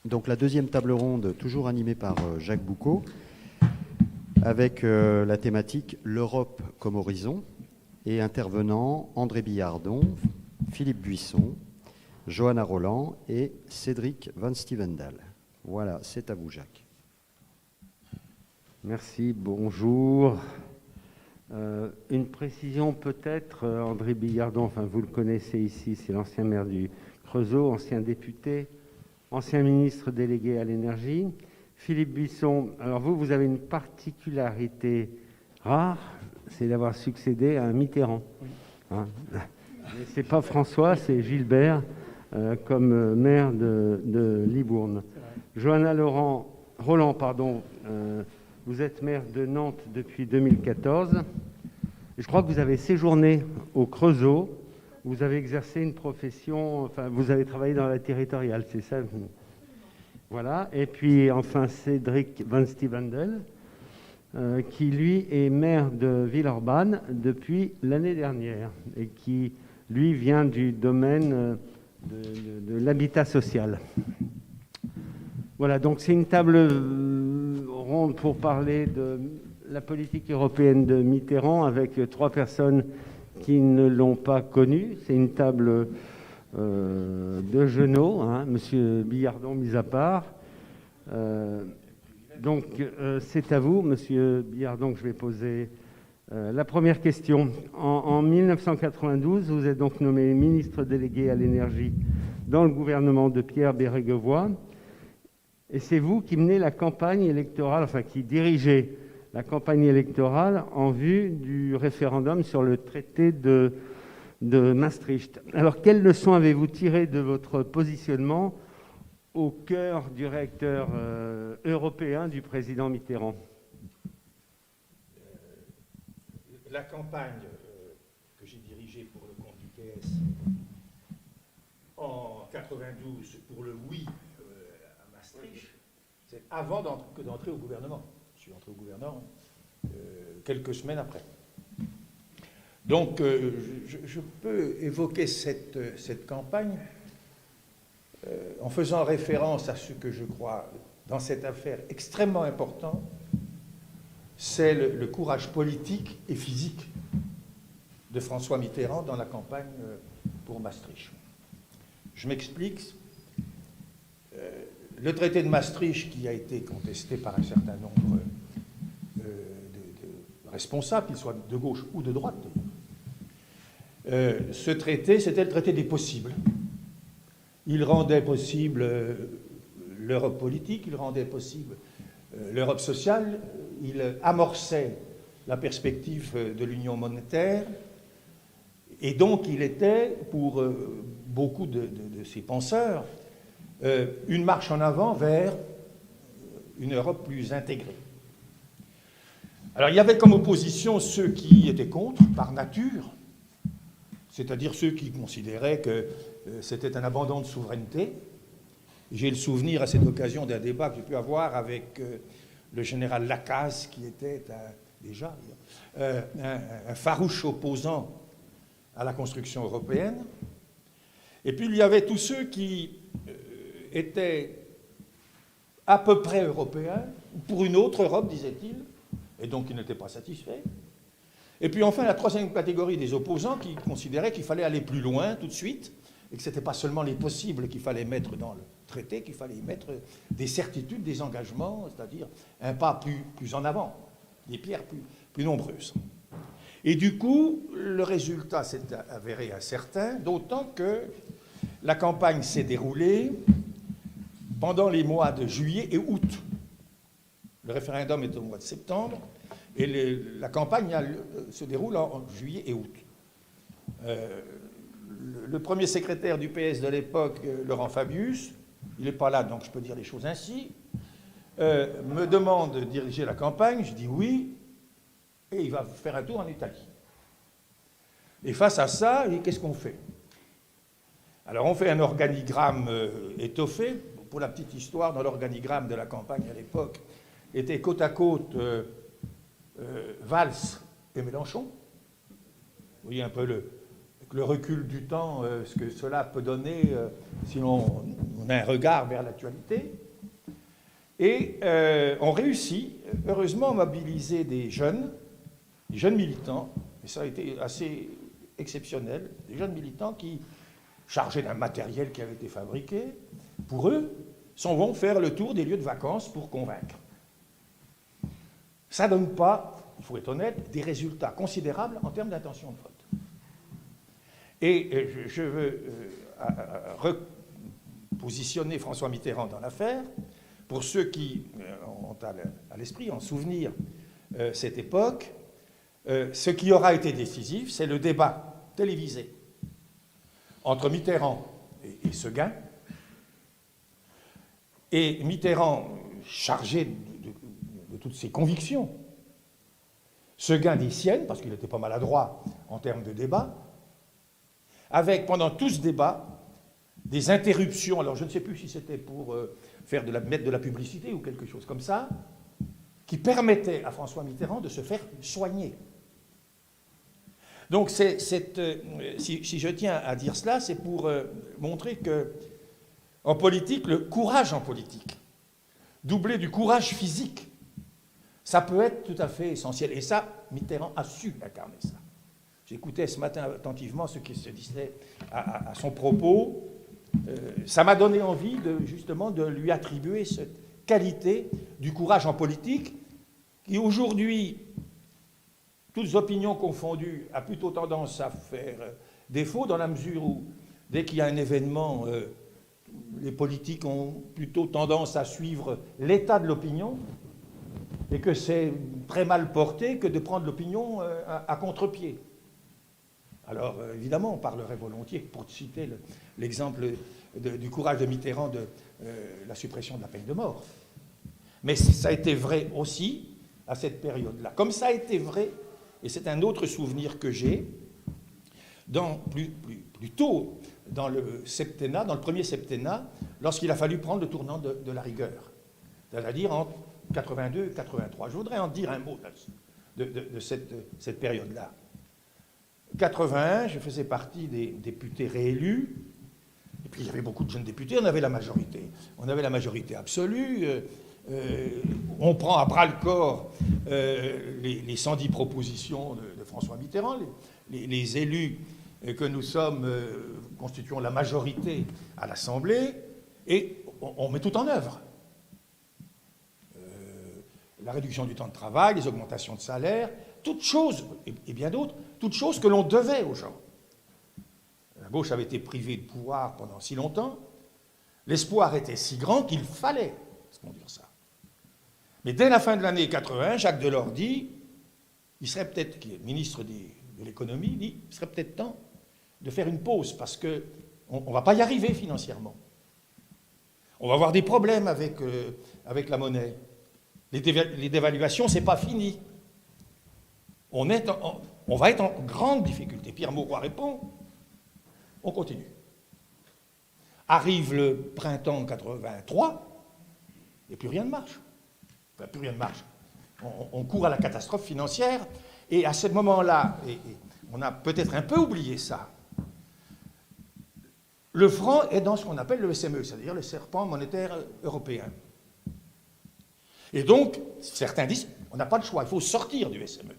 Donc la deuxième table ronde, toujours animée par Jacques Boucaud, avec la thématique l'Europe comme horizon, et intervenants André Billardon, Philippe Buisson, Johanna Roland et Cédric Van Stevendal. Voilà, c'est à vous, Jacques. Merci, bonjour. Une précision peut-être, André Billardon, enfin vous le connaissez ici, c'est l'ancien maire du Creusot, ancien député, ancien ministre délégué à l'énergie. Philippe Buisson, alors vous avez une particularité rare, c'est d'avoir succédé à un Mitterrand. Hein, c'est pas François, c'est Gilbert, comme maire de Libourne. Johanna Roland, vous êtes maire de Nantes depuis 2014. Je crois que vous avez séjourné au Creusot. Vous avez exercé une profession, enfin, vous avez travaillé dans la territoriale, c'est ça? Voilà. Et puis, enfin, Cédric Van Stevendel, qui, lui, est maire de Villeurbanne depuis l'année dernière et qui, lui, vient du domaine de l'habitat social. Voilà, donc c'est une table ronde pour parler de la politique européenne de Mitterrand avec trois personnes qui ne l'ont pas connu. C'est une table de genoux, hein, Monsieur Billardon mis à part. Donc c'est à vous, Monsieur Billardon, que je vais poser la première question. En 1992, vous êtes donc nommé ministre délégué à l'énergie dans le gouvernement de Pierre Bérégovoy. Et c'est vous qui menez la campagne électorale, enfin qui dirigez la campagne électorale en vue du référendum sur le traité de Maastricht. Alors, quelles leçons avez-vous tirées de votre positionnement au cœur du réacteur européen du président Mitterrand? La campagne que j'ai dirigée pour le compte du PS en 92 pour le oui à Maastricht, c'est avant d'entrer au gouvernement. Je suis entré au gouvernement quelques semaines après. Donc, je peux évoquer cette campagne en faisant référence à ce que je crois dans cette affaire extrêmement important, c'est le courage politique et physique de François Mitterrand dans la campagne pour Maastricht. Je m'explique. Le traité de Maastricht, qui a été contesté par un certain nombre de responsables, qu'ils soient de gauche ou de droite, ce traité, c'était le traité des possibles. Il rendait possible l'Europe politique, il rendait possible l'Europe sociale, il amorçait la perspective de l'union monétaire, et donc il était, pour beaucoup de ces penseurs, une marche en avant vers une Europe plus intégrée. Alors il y avait comme opposition ceux qui étaient contre, par nature, c'est-à-dire ceux qui considéraient que c'était un abandon de souveraineté. J'ai le souvenir à cette occasion d'un débat que j'ai pu avoir avec le général Lacaze, qui était déjà un farouche opposant à la construction européenne. Et puis il y avait tous ceux qui étaient à peu près européens, pour une autre Europe, disait-il, et donc qui n'étaient pas satisfaits. Et puis enfin, la troisième catégorie des opposants qui considéraient qu'il fallait aller plus loin tout de suite, et que ce n'était pas seulement les possibles qu'il fallait mettre dans le traité, qu'il fallait y mettre des certitudes, des engagements, c'est-à-dire un pas plus en avant, des pierres plus nombreuses. Et du coup, le résultat s'est avéré incertain, d'autant que la campagne s'est déroulée pendant les mois de juillet et août. Le référendum est au mois de septembre, et la campagne se déroule en juillet et août. Le premier secrétaire du PS de l'époque, Laurent Fabius, il n'est pas là, donc je peux dire les choses ainsi, me demande de diriger la campagne, je dis oui, et il va faire un tour en Italie. Et face à ça, il dit, qu'est-ce qu'on fait? Alors on fait un organigramme étoffé. Pour la petite histoire, dans l'organigramme de la campagne à l'époque, étaient côte à côte Valls et Mélenchon. Vous voyez un peu le recul du temps, ce que cela peut donner si on a un regard vers l'actualité. Et on réussit, heureusement, à mobiliser des jeunes militants, et ça a été assez exceptionnel, des jeunes militants qui, chargés d'un matériel qui avait été fabriqué, pour eux, vont faire le tour des lieux de vacances pour convaincre. Ça ne donne pas, il faut être honnête, des résultats considérables en termes d'intention de vote. Et je veux repositionner François Mitterrand dans l'affaire. Pour ceux qui ont à l'esprit, en souvenir, cette époque, ce qui aura été décisif, c'est le débat télévisé entre Mitterrand et Séguin. Et Mitterrand, chargé de toutes ses convictions, Séguin des siennes, parce qu'il n'était pas maladroit en termes de débat, avec, pendant tout ce débat, des interruptions. Alors, je ne sais plus si c'était pour mettre de la publicité ou quelque chose comme ça, qui permettaient à François Mitterrand de se faire soigner. Donc, si je tiens à dire cela, c'est pour montrer que, en politique, le courage en politique, doublé du courage physique, ça peut être tout à fait essentiel. Et ça, Mitterrand a su incarner ça. J'écoutais ce matin attentivement ce qui se disait à son propos. Ça m'a donné envie, justement, de lui attribuer cette qualité du courage en politique, qui aujourd'hui, toutes opinions confondues, a plutôt tendance à faire défaut, dans la mesure où, dès qu'il y a un événement, les politiques ont plutôt tendance à suivre l'état de l'opinion, et que c'est très mal porté que de prendre l'opinion à contre-pied. Alors, évidemment, on parlerait volontiers, pour citer l'exemple du courage de Mitterrand de la suppression de la peine de mort. Mais ça a été vrai aussi à cette période-là. Comme ça a été vrai, et c'est un autre souvenir que j'ai, plus tôt, dans le septennat, dans le premier septennat, lorsqu'il a fallu prendre le tournant de la rigueur, c'est-à-dire en 82 et 83. Je voudrais en dire un mot de cette période-là. 81, je faisais partie des députés réélus, et puis il y avait beaucoup de jeunes députés, on avait la majorité. On avait la majorité absolue, on prend à bras-le-corps les 110 propositions de François Mitterrand, les élus que nous sommes constituons la majorité à l'Assemblée, et on met tout en œuvre. La réduction du temps de travail, les augmentations de salaire, toutes choses, et bien d'autres, toutes choses que l'on devait aux gens. La gauche avait été privée de pouvoir pendant si longtemps, l'espoir était si grand qu'il fallait se conduire ça. Mais dès la fin de l'année 80, Jacques Delors dit, il serait peut-être, qui est ministre de l'économie, dit, il serait peut-être temps de faire une pause, parce qu'on ne va pas y arriver financièrement. On va avoir des problèmes avec la monnaie. Les dévaluations, ce n'est pas fini. On va être en grande difficulté. Pierre Mauroy répond, on continue. Arrive le printemps 83, et plus rien ne marche. Enfin, plus rien ne marche. On court à la catastrophe financière, et à ce moment-là, et on a peut-être un peu oublié ça, le franc est dans ce qu'on appelle le SME, c'est-à-dire le serpent monétaire européen. Et donc, certains disent, on n'a pas le choix, il faut sortir du SME.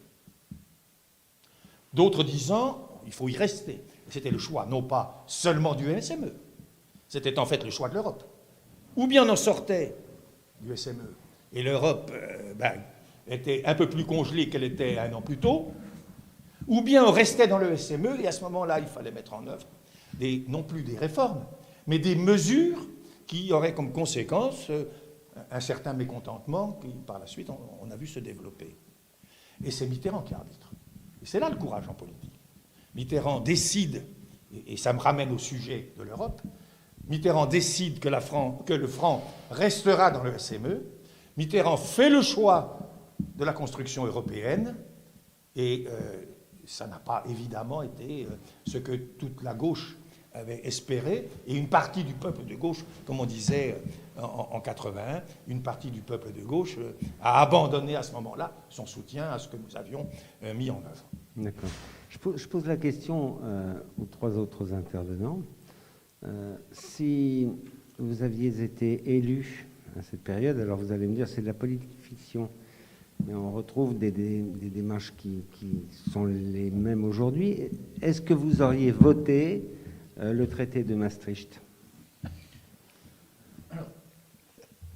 D'autres disant, il faut y rester. C'était le choix, non pas seulement du SME, c'était en fait le choix de l'Europe. Ou bien on en sortait du SME, et l'Europe était un peu plus congelée qu'elle était un an plus tôt, ou bien on restait dans le SME, et à ce moment-là, il fallait mettre en œuvre non plus des réformes, mais des mesures qui auraient comme conséquence un certain mécontentement qui, par la suite, on a vu se développer. Et c'est Mitterrand qui arbitre. Et c'est là le courage en politique. Mitterrand décide, et ça me ramène au sujet de l'Europe, Mitterrand décide que le franc restera dans le SME, Mitterrand fait le choix de la construction européenne, et ça n'a pas évidemment été ce que toute la gauche avait espéré, et une partie du peuple de gauche, comme on disait en 81, une partie du peuple de gauche a abandonné à ce moment-là son soutien à ce que nous avions mis en œuvre. D'accord. Je pose la question aux trois autres intervenants. Si vous aviez été élu à cette période, alors vous allez me dire c'est de la politique fiction, mais on retrouve des démarches qui sont les mêmes aujourd'hui. Est-ce que vous auriez voté le traité de Maastricht? Alors,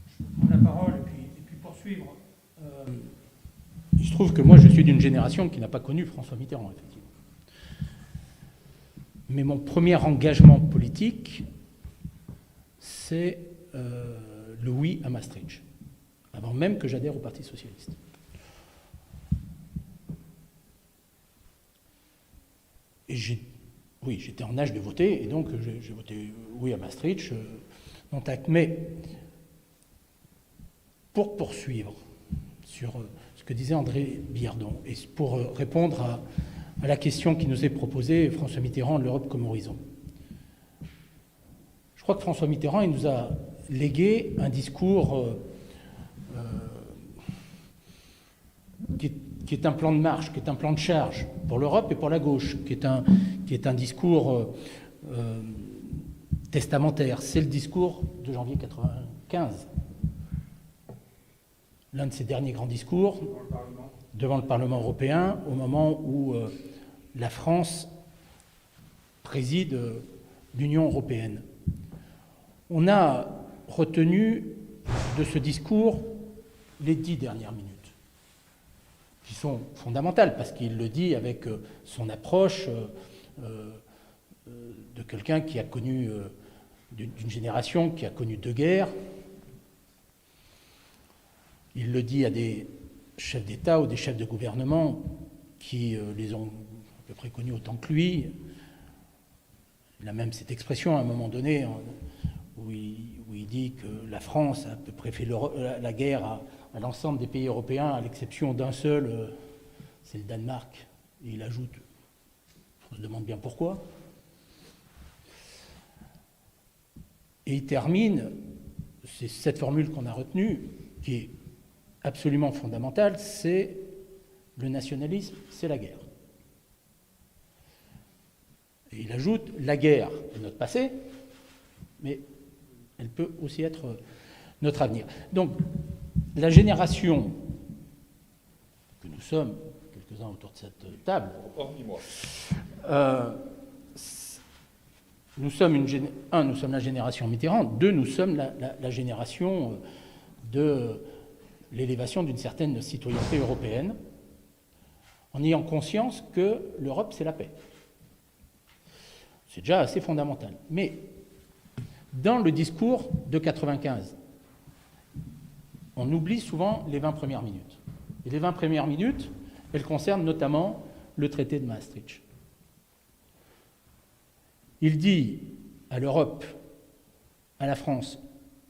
je prends la parole et puis poursuivre. Il se trouve que moi, je suis d'une génération qui n'a pas connu François Mitterrand, effectivement. Mais mon premier engagement politique, c'est le oui à Maastricht, avant même que j'adhère au Parti socialiste. Et j'étais en âge de voter, et donc j'ai voté oui à Maastricht. Mais pour poursuivre sur ce que disait André Biardon, et pour répondre à la question qui nous est proposée, François Mitterrand, l'Europe comme horizon. Je crois que François Mitterrand, il nous a légué un discours qui est un plan de marche, qui est un plan de charge pour l'Europe et pour la gauche, qui est un discours testamentaire. C'est le discours de janvier 1995. L'un de ses derniers grands discours devant le Parlement européen, au moment où la France préside l'Union européenne. On a retenu de ce discours les 10 dernières minutes, qui sont fondamentales, parce qu'il le dit avec son approche de quelqu'un qui a connu, d'une génération qui a connu 2 guerres. Il le dit à des chefs d'État ou des chefs de gouvernement qui les ont à peu près connus autant que lui. Il a même cette expression à un moment donné où il dit que la France a à peu près fait la guerre à l'ensemble des pays européens, à l'exception d'un seul, c'est le Danemark. Et il ajoute, on se demande bien pourquoi. Et il termine, c'est cette formule qu'on a retenue, qui est absolument fondamentale, c'est le nationalisme, c'est la guerre. Et il ajoute, la guerre est notre passé, mais elle peut aussi être notre avenir. Donc, la génération que nous sommes, quelques-uns autour de cette table, nous sommes nous sommes la génération Mitterrand, 2, nous sommes la génération de l'élévation d'une certaine citoyenneté européenne, en ayant conscience que l'Europe, c'est la paix. C'est déjà assez fondamental. Mais dans le discours de 1995, on oublie souvent les 20 premières minutes. Et les 20 premières minutes, elles concernent notamment le traité de Maastricht. Il dit à l'Europe, à la France,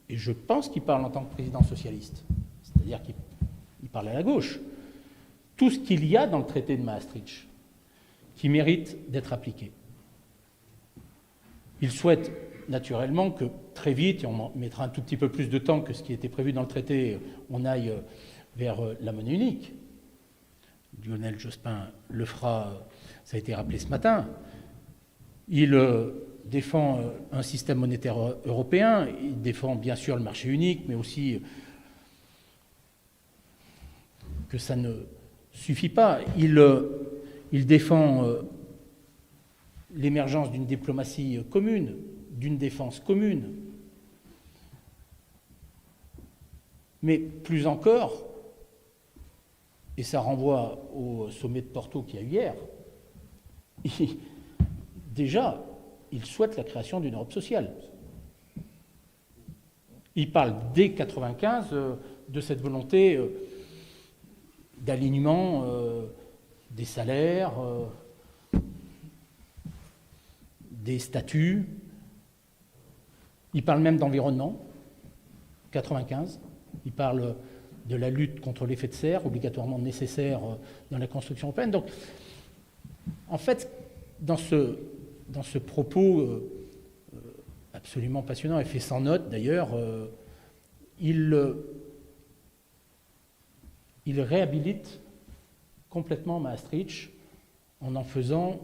et je pense qu'il parle en tant que président socialiste, c'est-à-dire qu'il parle à la gauche, tout ce qu'il y a dans le traité de Maastricht qui mérite d'être appliqué. Il souhaite naturellement que très vite, et on mettra un tout petit peu plus de temps que ce qui était prévu dans le traité, on aille vers la monnaie unique. Lionel Jospin le fera, ça a été rappelé ce matin. Il défend un système monétaire européen, il défend bien sûr le marché unique, mais aussi que ça ne suffit pas. Il défend l'émergence d'une diplomatie commune, d'une défense commune. Mais plus encore, et ça renvoie au sommet de Porto qu'il y a eu hier, déjà, il souhaite la création d'une Europe sociale. Il parle dès 1995 de cette volonté d'alignement des salaires, des statuts. Il parle même d'environnement, 1995. Il parle de la lutte contre l'effet de serre, obligatoirement nécessaire dans la construction européenne. Donc, en fait, dans ce propos absolument passionnant et fait sans note d'ailleurs, il réhabilite complètement Maastricht en faisant,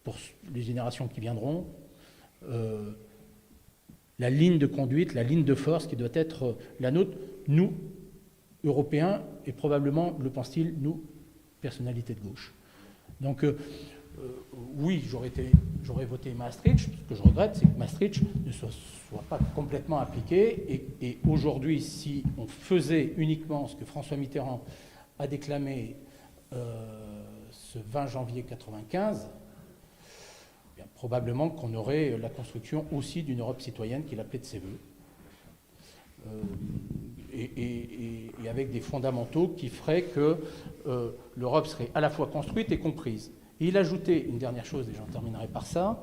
pour les générations qui viendront, la ligne de conduite, la ligne de force qui doit être la nôtre, nous, Européens, et probablement, le pense-t-il, nous, personnalités de gauche. Donc, oui, j'aurais voté Maastricht. Ce que je regrette, c'est que Maastricht ne soit pas complètement appliqué. Et aujourd'hui, si on faisait uniquement ce que François Mitterrand a déclamé ce 20 janvier 1995, bien, probablement qu'on aurait la construction aussi d'une Europe citoyenne qu'il appelait de ses voeux. Et avec des fondamentaux qui feraient que l'Europe serait à la fois construite et comprise. Et il ajoutait une dernière chose, et j'en terminerai par ça,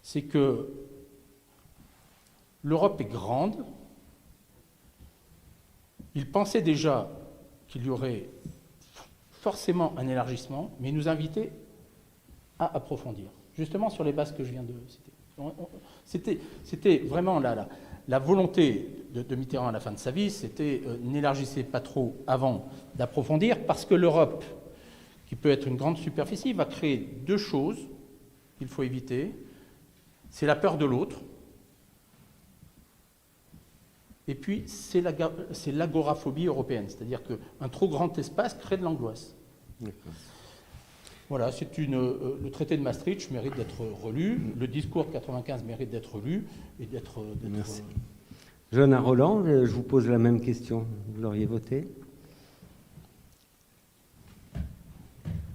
c'est que l'Europe est grande. Il pensait déjà qu'il y aurait forcément un élargissement, mais il nous invitait à approfondir, justement sur les bases que je viens de citer. C'était vraiment la volonté de Mitterrand à la fin de sa vie, c'était n'élargissez pas trop avant d'approfondir, parce que l'Europe, qui peut être une grande superficie, va créer deux choses qu'il faut éviter. C'est la peur de l'autre, et puis c'est l'agoraphobie européenne, c'est-à-dire qu'un trop grand espace crée de l'angoisse. Voilà, le traité de Maastricht mérite d'être relu, le discours de 95 mérite d'être lu et d'être... Merci. Johanna Roland, je vous pose la même question. Vous l'auriez voté ?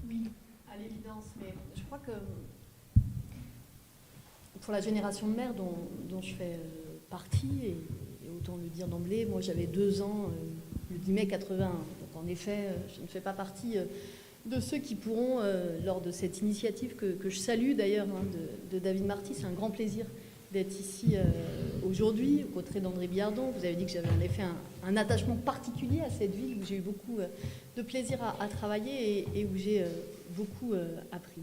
Oui, à l'évidence, mais je crois que pour la génération de mères dont je fais partie, et autant le dire d'emblée, moi j'avais 2 ans le 10 mai 81, donc en effet je ne fais pas partie de ceux qui pourront, lors de cette initiative que je salue d'ailleurs, de David Marty, c'est un grand plaisir d'être ici aujourd'hui, aux côtés d'André Biardon. Vous avez dit que j'avais en effet un attachement particulier à cette ville où j'ai eu beaucoup de plaisir à travailler et où j'ai beaucoup appris.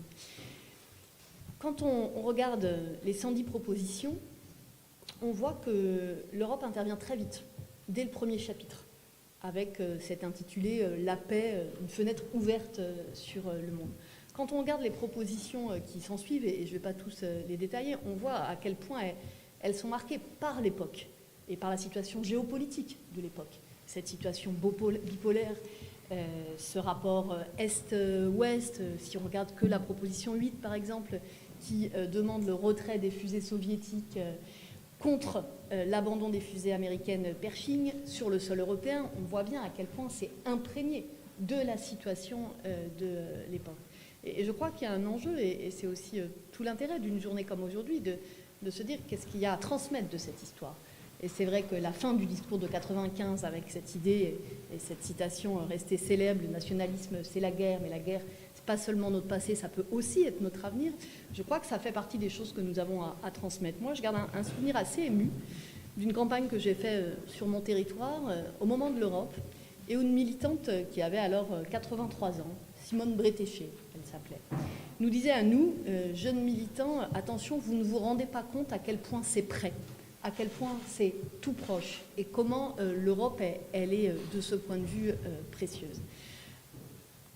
Quand on regarde les 110 propositions, on voit que l'Europe intervient très vite, dès le premier chapitre, avec cet intitulé « La paix, une fenêtre ouverte sur le monde ». Quand on regarde les propositions qui s'en suivent, et je ne vais pas tous les détailler, on voit à quel point elles sont marquées par l'époque et par la situation géopolitique de l'époque. Cette situation bipolaire, ce rapport Est-Ouest, si on regarde que la proposition 8 par exemple, qui demande le retrait des fusées soviétiques contre l'abandon des fusées américaines Pershing sur le sol européen, on voit bien à quel point c'est imprégné de la situation de l'époque. Et je crois qu'il y a un enjeu, et c'est aussi tout l'intérêt d'une journée comme aujourd'hui, de se dire qu'est-ce qu'il y a à transmettre de cette histoire. Et c'est vrai que la fin du discours de 95, avec cette idée et cette citation restée célèbre, le nationalisme c'est la guerre, mais la guerre c'est pas seulement notre passé, ça peut aussi être notre avenir. Je crois que ça fait partie des choses que nous avons à transmettre. Moi, je garde un souvenir assez ému d'une campagne que j'ai faite sur mon territoire au moment de l'Europe, et une militante qui avait alors 83 ans, Simone Bretéché, elle s'appelait, nous disait à nous, jeunes militants, attention, vous ne vous rendez pas compte à quel point c'est près, à quel point c'est tout proche, et comment l'Europe, elle est de ce point de vue précieuse.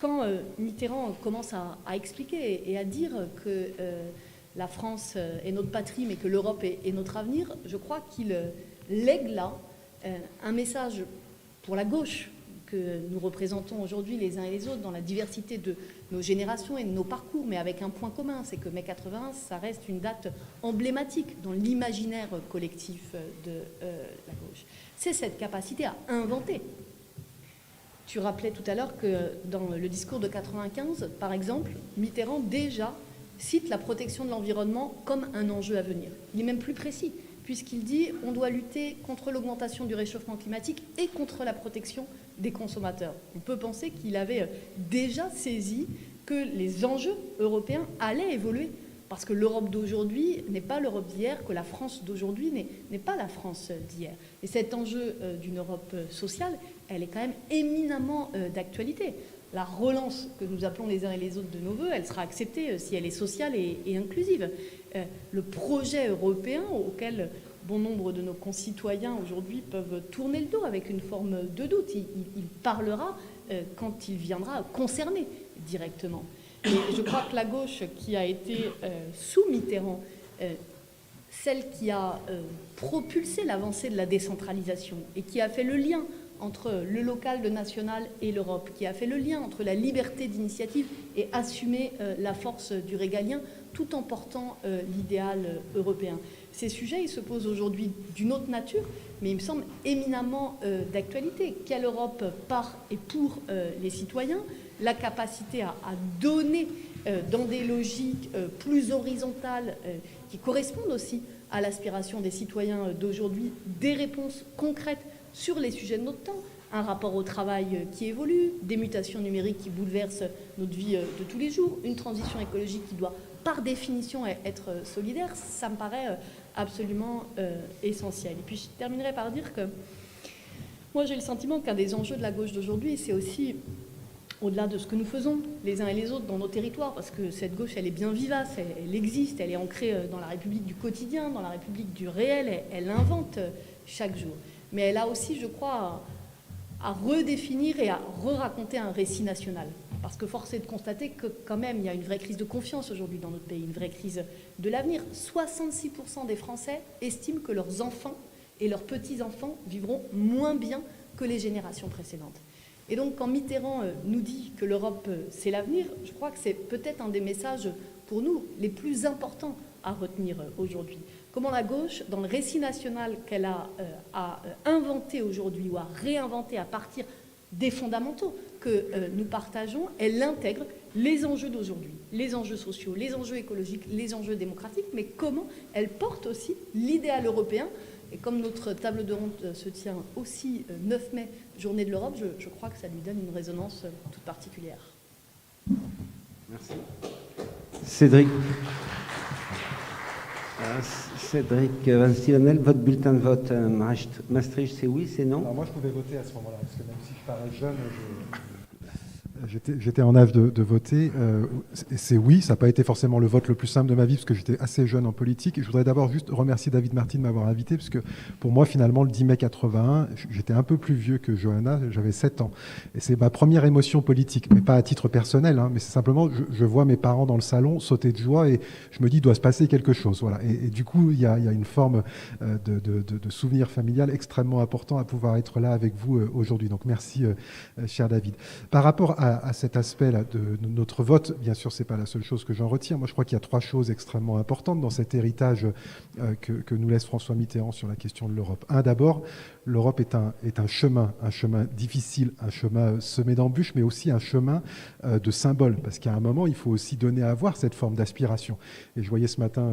Quand Mitterrand commence à expliquer et à dire que la France est notre patrie, mais que l'Europe est notre avenir, je crois qu'il lègue là un message pour la gauche que nous représentons aujourd'hui les uns et les autres dans la diversité de nos générations et de nos parcours, mais avec un point commun, c'est que mai 81, ça reste une date emblématique dans l'imaginaire collectif de la gauche. C'est cette capacité à inventer. Tu rappelais tout à l'heure que dans le discours de 95, par exemple, Mitterrand déjà cite la protection de l'environnement comme un enjeu à venir. Il est même plus précis, puisqu'il dit on doit lutter contre l'augmentation du réchauffement climatique et contre la protection des consommateurs. On peut penser qu'il avait déjà saisi que les enjeux européens allaient évoluer, parce que l'Europe d'aujourd'hui n'est pas l'Europe d'hier, que la France d'aujourd'hui n'est pas la France d'hier. Et cet enjeu d'une Europe sociale, elle est quand même éminemment d'actualité. La relance que nous appelons les uns et les autres de nos voeux, elle sera acceptée si elle est sociale et inclusive. Le projet européen auquel bon nombre de nos concitoyens aujourd'hui peuvent tourner le dos avec une forme de doute, il parlera quand il viendra concerner directement. Et je crois que la gauche qui a été sous Mitterrand, celle qui a propulsé l'avancée de la décentralisation et qui a fait le lien entre le local, le national et l'Europe, qui a fait le lien entre la liberté d'initiative et assumer la force du régalien, tout en portant l'idéal européen. Ces sujets, ils se posent aujourd'hui d'une autre nature, mais il me semble éminemment d'actualité. Quelle Europe par et pour les citoyens? La capacité à donner dans des logiques plus horizontales qui correspondent aussi à l'aspiration des citoyens d'aujourd'hui, des réponses concrètes sur les sujets de notre temps, un rapport au travail qui évolue, des mutations numériques qui bouleversent notre vie de tous les jours, une transition écologique qui doit par définition être solidaire, ça me paraît absolument essentiel. Et puis je terminerai par dire que moi j'ai le sentiment qu'un des enjeux de la gauche d'aujourd'hui, c'est aussi au-delà de ce que nous faisons les uns et les autres dans nos territoires, parce que cette gauche, elle est bien vivace, elle existe, elle est ancrée dans la République du quotidien, dans la République du réel, elle invente chaque jour. Mais elle a aussi, je crois, à redéfinir et à re-raconter un récit national. Parce que force est de constater que quand même, il y a une vraie crise de confiance aujourd'hui dans notre pays, une vraie crise de l'avenir. 66% des Français estiment que leurs enfants et leurs petits-enfants vivront moins bien que les générations précédentes. Et donc, quand Mitterrand nous dit que l'Europe, c'est l'avenir, je crois que c'est peut-être un des messages pour nous les plus importants à retenir aujourd'hui. Comment la gauche, dans le récit national qu'elle a inventé aujourd'hui ou à réinventer à partir des fondamentaux que nous partageons, elle intègre les enjeux d'aujourd'hui, les enjeux sociaux, les enjeux écologiques, les enjeux démocratiques, mais comment elle porte aussi l'idéal européen. Et comme notre table de ronde se tient aussi 9 mai, journée de l'Europe, je crois que ça lui donne une résonance toute particulière. Merci. Cédric Van Steenel, votre bulletin de vote Maastricht, c'est oui, c'est non? Alors moi, je pouvais voter à ce moment-là, parce que même si je parais jeune, j'étais en âge de voter. C'est oui, ça n'a pas été forcément le vote le plus simple de ma vie, parce que j'étais assez jeune en politique. Et je voudrais d'abord juste remercier David Marty de m'avoir invité, parce que pour moi, finalement, le 10 mai 81, j'étais un peu plus vieux que Johanna, j'avais 7 ans. Et c'est ma première émotion politique, mais pas à titre personnel, hein, mais c'est simplement, je vois mes parents dans le salon sauter de joie et je me dis, il doit se passer quelque chose. Voilà. Et du coup, il y a une forme de souvenir familial extrêmement important à pouvoir être là avec vous aujourd'hui. Donc merci, cher David. Par rapport à cet aspect-là de notre vote, bien sûr, ce n'est pas la seule chose que j'en retire. Moi, je crois qu'il y a 3 choses extrêmement importantes dans cet héritage que nous laisse François Mitterrand sur la question de l'Europe. D'abord, l'Europe est un chemin difficile, un chemin semé d'embûches, mais aussi un chemin de symboles, parce qu'à un moment, il faut aussi donner à voir cette forme d'aspiration. Et je voyais ce matin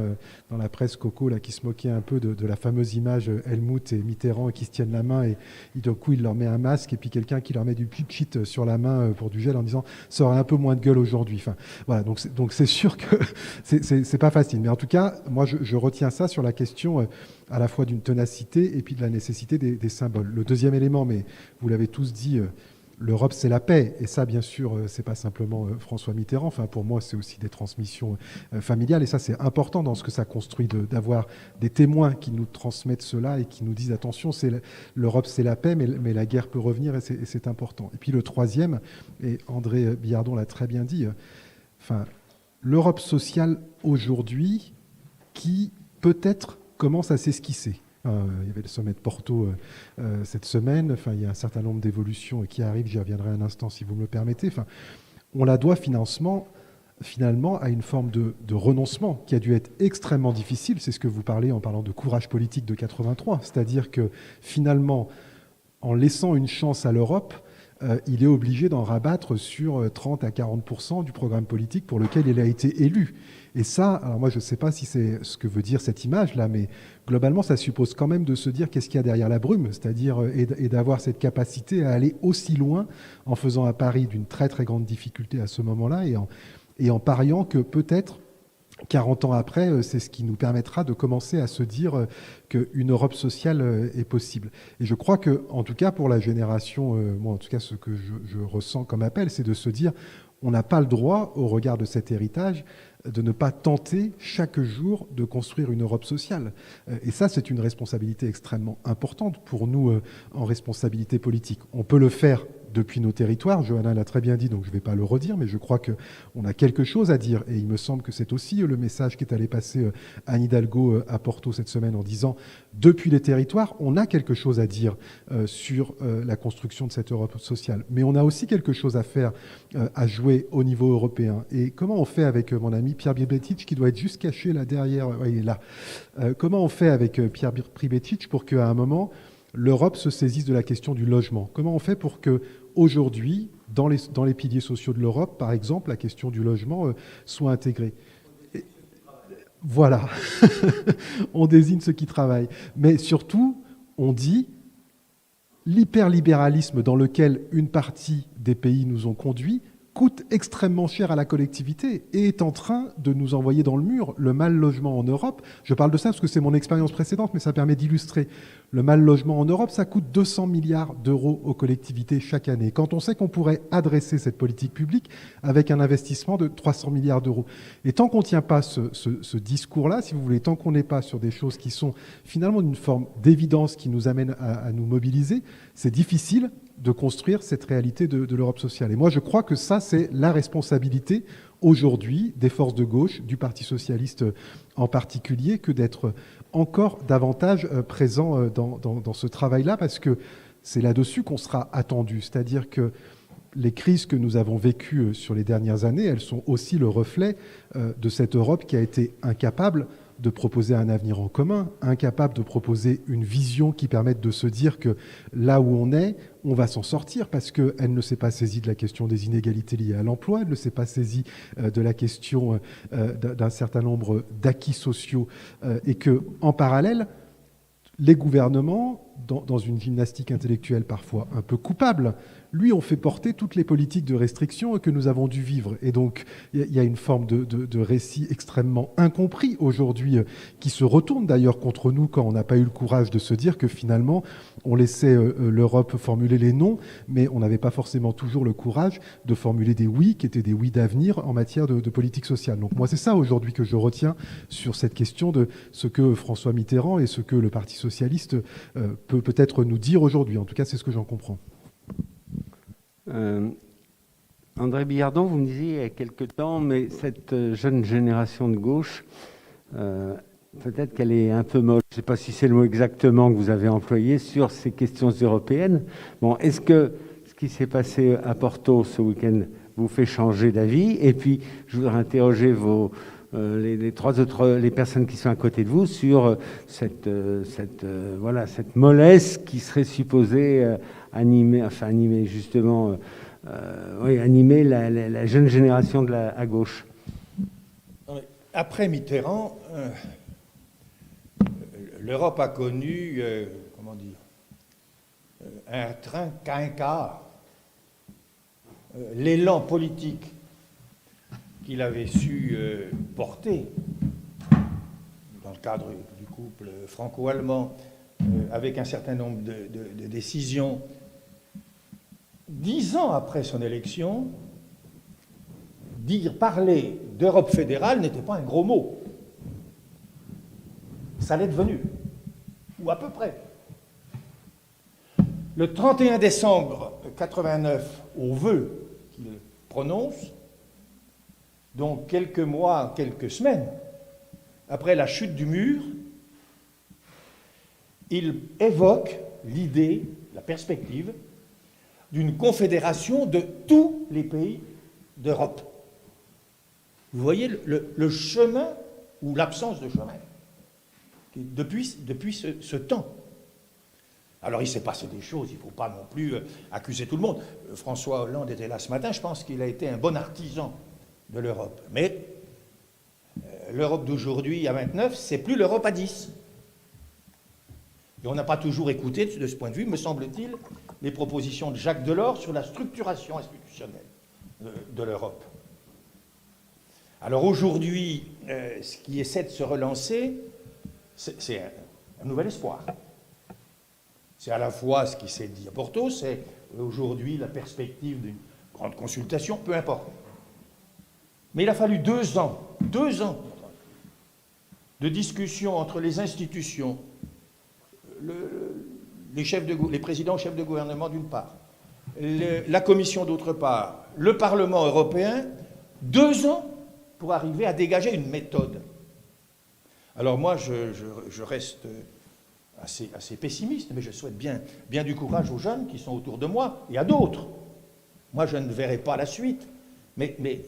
dans la presse Coco là, qui se moquait un peu de la fameuse image Helmut et Mitterrand qui se tiennent la main et d'un coup, il leur met un masque et puis quelqu'un qui leur met du pchit sur la main pour du gel en disant « ça aurait un peu moins de gueule aujourd'hui ». Enfin, voilà, donc c'est sûr que c'est pas facile. Mais en tout cas, moi, je retiens ça sur la question à la fois d'une ténacité et puis de la nécessité des symboles. Le deuxième élément, mais vous l'avez tous dit, l'Europe, c'est la paix. Et ça, bien sûr, c'est pas simplement François Mitterrand. Enfin, pour moi, c'est aussi des transmissions familiales. Et ça, c'est important dans ce que ça construit, d'avoir des témoins qui nous transmettent cela et qui nous disent, attention, l'Europe, c'est la paix, mais la guerre peut revenir et c'est important. Et puis le troisième, et André Billardon l'a très bien dit, l'Europe sociale aujourd'hui qui peut-être commence à s'esquisser. Il y avait le sommet de Porto cette semaine. Il y a un certain nombre d'évolutions qui arrivent. J'y reviendrai un instant si vous me le permettez. On la doit finalement à une forme de renoncement qui a dû être extrêmement difficile. C'est ce que vous parlez en parlant de courage politique de 83. C'est-à-dire que finalement, en laissant une chance à l'Europe, il est obligé d'en rabattre sur 30 à 40% du programme politique pour lequel il a été élu. Et ça, alors moi je ne sais pas si c'est ce que veut dire cette image-là, mais globalement ça suppose quand même de se dire qu'est-ce qu'il y a derrière la brume, c'est-à-dire et d'avoir cette capacité à aller aussi loin en faisant un pari d'une très très grande difficulté à ce moment-là et en pariant que peut-être 40 ans après, c'est ce qui nous permettra de commencer à se dire qu'une Europe sociale est possible. Et je crois que, en tout cas pour la génération, moi en tout cas ce que je ressens comme appel, c'est de se dire on n'a pas le droit, au regard de cet héritage, de ne pas tenter chaque jour de construire une Europe sociale. Et ça, c'est une responsabilité extrêmement importante pour nous en responsabilité politique. On peut le faire depuis nos territoires. Johanna l'a très bien dit, donc je ne vais pas le redire, mais je crois qu'on a quelque chose à dire. Et il me semble que c'est aussi le message qui est allé passer Anne Hidalgo à Porto cette semaine en disant « Depuis les territoires, on a quelque chose à dire sur la construction de cette Europe sociale. Mais on a aussi quelque chose à faire, à jouer au niveau européen. Et comment on fait avec mon ami Pierre Pribetich, qui doit être juste caché là derrière, ouais, il est là. Comment on fait avec Pierre Pribetich pour qu'à un moment, l'Europe se saisisse de la question du logement? Comment on fait pour que aujourd'hui, dans les piliers sociaux de l'Europe, par exemple, la question du logement soit intégrée? Voilà, on désigne ceux qui travaillent. Mais surtout, on dit l'hyperlibéralisme dans lequel une partie des pays nous ont conduits coûte extrêmement cher à la collectivité et est en train de nous envoyer dans le mur. Le mal logement en Europe, je parle de ça parce que c'est mon expérience précédente, mais ça permet d'illustrer. Le mal logement en Europe, ça coûte 200 milliards d'euros aux collectivités chaque année. Quand on sait qu'on pourrait adresser cette politique publique avec un investissement de 300 milliards d'euros. Et tant qu'on ne tient pas ce discours-là, si vous voulez, tant qu'on n'est pas sur des choses qui sont finalement d'une forme d'évidence qui nous amène à nous mobiliser, c'est difficile de construire cette réalité de l'Europe sociale. Et moi, je crois que ça, c'est la responsabilité aujourd'hui des forces de gauche, du Parti socialiste en particulier, que d'être encore davantage présent dans ce travail-là, parce que c'est là-dessus qu'on sera attendu. C'est-à-dire que les crises que nous avons vécues sur les dernières années, elles sont aussi le reflet de cette Europe qui a été incapable de proposer un avenir en commun, incapable de proposer une vision qui permette de se dire que là où on est, on va s'en sortir, parce qu'elle ne s'est pas saisie de la question des inégalités liées à l'emploi, elle ne s'est pas saisie de la question d'un certain nombre d'acquis sociaux, et que, en parallèle, les gouvernements, dans une gymnastique intellectuelle parfois un peu coupable, lui ont fait porter toutes les politiques de restriction que nous avons dû vivre. Et donc, il y a une forme de récit extrêmement incompris aujourd'hui, qui se retourne d'ailleurs contre nous quand on n'a pas eu le courage de se dire que finalement, on laissait l'Europe formuler les non, mais on n'avait pas forcément toujours le courage de formuler des oui, qui étaient des oui d'avenir en matière de politique sociale. Donc moi, c'est ça aujourd'hui que je retiens sur cette question de ce que François Mitterrand et ce que le Parti socialiste peut peut-être nous dire aujourd'hui. En tout cas, c'est ce que j'en comprends. André Billardon, vous me disiez il y a quelque temps, mais cette jeune génération de gauche, peut-être qu'elle est un peu molle, je ne sais pas si c'est le mot exactement que vous avez employé, sur ces questions européennes. Bon, est-ce que ce qui s'est passé à Porto ce week-end vous fait changer d'avis? Et puis, je voudrais interroger les personnes qui sont à côté de vous sur cette mollesse qui serait supposée animer justement animer la jeune génération à gauche. Après Mitterrand, l'Europe a connu, un train quinquart. L'élan politique qu'il avait su porter dans le cadre du couple franco-allemand, avec un certain nombre de décisions. 10 ans après son élection, parler d'Europe fédérale n'était pas un gros mot. Ça l'est devenu, ou à peu près. Le 31 décembre 89, au vœu qu'il prononce, donc quelques mois, quelques semaines après la chute du mur, il évoque l'idée, la perspective d'une confédération de tous les pays d'Europe. Vous voyez le chemin ou l'absence de chemin depuis ce temps. Alors il s'est passé des choses, il ne faut pas non plus accuser tout le monde. François Hollande était là ce matin, je pense qu'il a été un bon artisan de l'Europe. Mais l'Europe d'aujourd'hui à 29, c'est plus l'Europe à 10. Et on n'a pas toujours écouté, de ce point de vue, me semble-t-il, les propositions de Jacques Delors sur la structuration institutionnelle de l'Europe. Alors aujourd'hui, ce qui essaie de se relancer, c'est un nouvel espoir. C'est à la fois ce qui s'est dit à Porto, c'est aujourd'hui la perspective d'une grande consultation, peu importe. Mais il a fallu 2 ans de discussion entre les institutions, les présidents chefs de gouvernement d'une part, la Commission d'autre part, le Parlement européen, 2 ans pour arriver à dégager une méthode. Alors moi, je reste assez pessimiste, mais je souhaite bien du courage aux jeunes qui sont autour de moi et à d'autres. Moi, je ne verrai pas la suite. Mais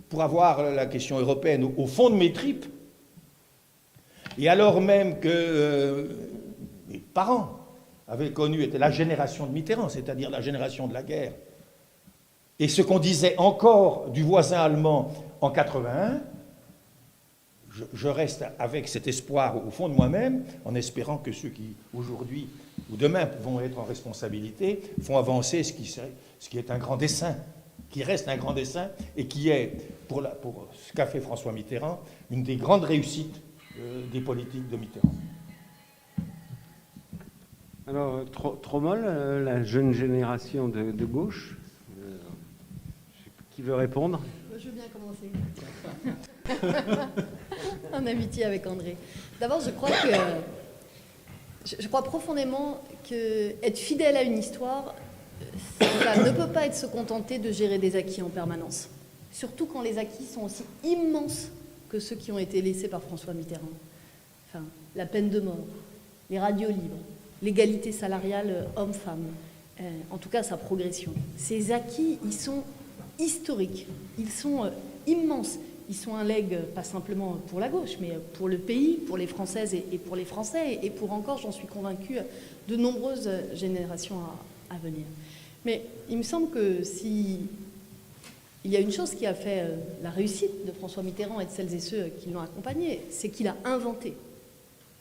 pour avoir la question européenne au fond de mes tripes, et alors même que mes parents avaient connu, était la génération de Mitterrand, c'est-à-dire la génération de la guerre, et ce qu'on disait encore du voisin allemand en 81, je reste avec cet espoir au fond de moi-même, en espérant que ceux qui, aujourd'hui ou demain, vont être en responsabilité, font avancer ce qui est un grand dessein, qui reste un grand dessein, et qui est, pour ce qu'a fait François Mitterrand, une des grandes réussites des politiques de Mitterrand. Alors, Trommel, la jeune génération de gauche, qui veut répondre? Je veux bien commencer. En amitié avec André. D'abord, je crois profondément qu'être fidèle à une histoire, ça ne peut pas être se contenter de gérer des acquis en permanence. Surtout quand les acquis sont aussi immenses que ceux qui ont été laissés par François Mitterrand. Enfin, la peine de mort, les radios libres, l'égalité salariale homme-femme, en tout cas sa progression. Ces acquis, ils sont historiques, ils sont immenses. Ils sont un legs, pas simplement pour la gauche, mais pour le pays, pour les Françaises et pour les Français, et pour encore, j'en suis convaincue, de nombreuses générations à venir. Mais il me semble que si il y a une chose qui a fait la réussite de François Mitterrand et de celles et ceux qui l'ont accompagné, c'est qu'il a inventé.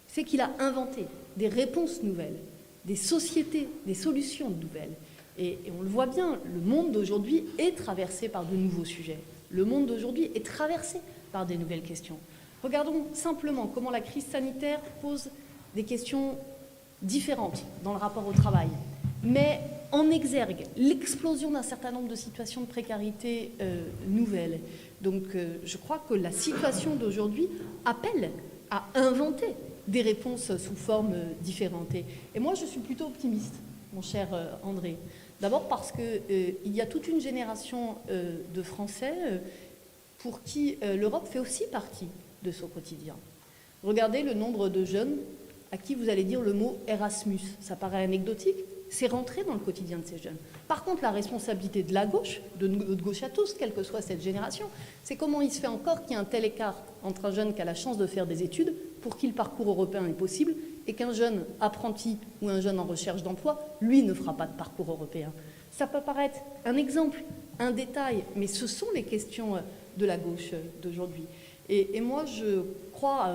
C'est qu'il a inventé des réponses nouvelles, des sociétés, des solutions nouvelles. Et on le voit bien, le monde d'aujourd'hui est traversé par de nouveaux sujets. Le monde d'aujourd'hui est traversé par des nouvelles questions. Regardons simplement comment la crise sanitaire pose des questions différentes dans le rapport au travail, mais en exergue l'explosion d'un certain nombre de situations de précarité nouvelles. Donc je crois que la situation d'aujourd'hui appelle à inventer des réponses sous forme différentes. Et moi, je suis plutôt optimiste, mon cher André. D'abord parce qu'il y a toute une génération de Français pour qui l'Europe fait aussi partie de son quotidien. Regardez le nombre de jeunes à qui vous allez dire le mot Erasmus. Ça paraît anecdotique, c'est rentré dans le quotidien de ces jeunes. Par contre, la responsabilité de la gauche, de notre gauche à tous, quelle que soit cette génération, c'est comment il se fait encore qu'il y a un tel écart entre un jeune qui a la chance de faire des études, pour qui le parcours européen est possible, et qu'un jeune apprenti ou un jeune en recherche d'emploi, lui, ne fera pas de parcours européen. Ça peut paraître un exemple, un détail, mais ce sont les questions de la gauche d'aujourd'hui. Et moi, je crois